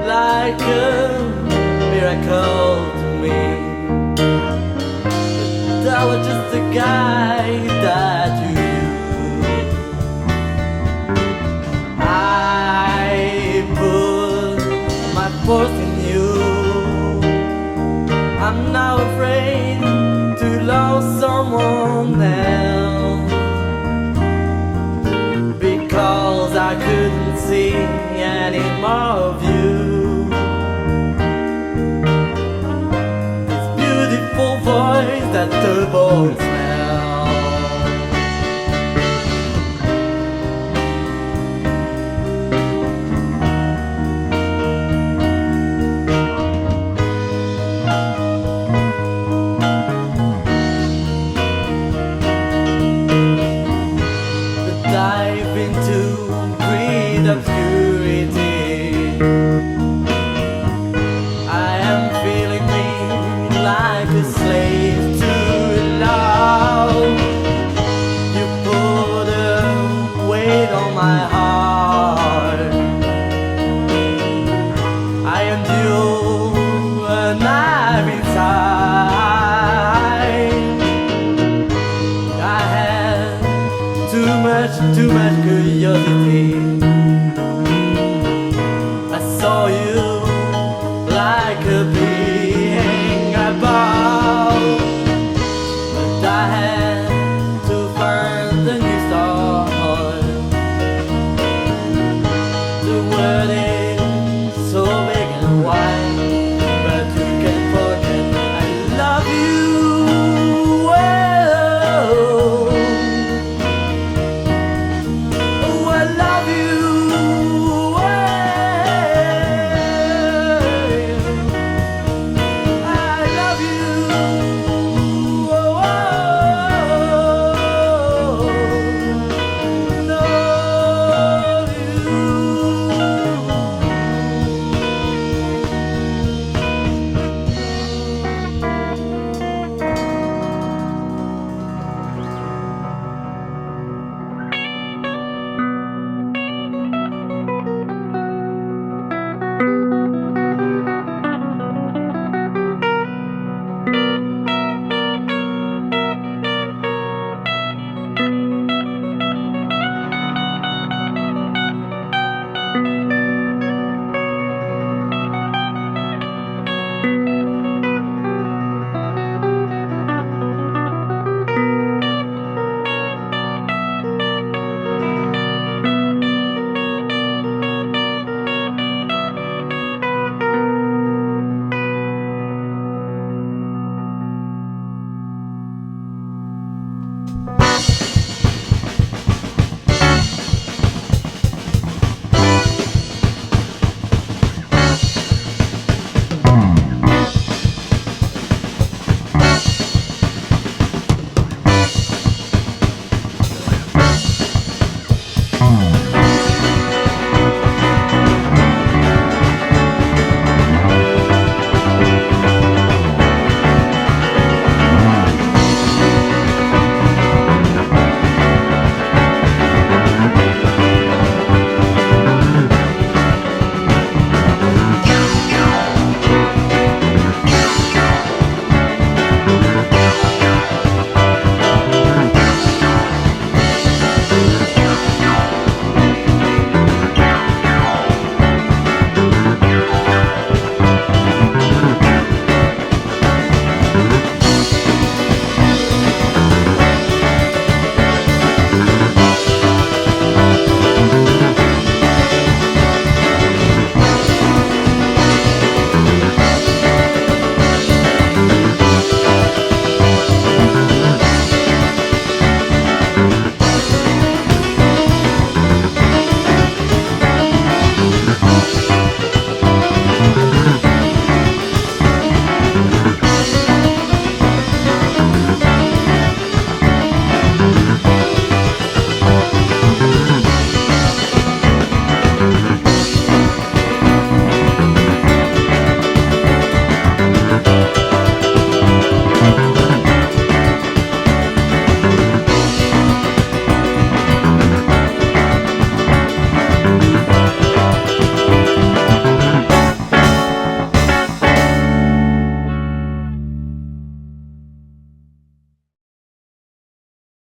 Like a miracle to me. But I was just a guy that you knew. I put my force in you. I'm now afraid to lose someone else, because I couldn't see any more of you. Voice that turbo smell. The dive into great obscurity. I am feeling me like a slave to love. You put a weight on my heart. I endure a knife inside. I had too much curiosity. I saw you like a being above, but I had to find the new star. The world is so big and wide, but you can't forget I love you. Oh, I love you. Thank you.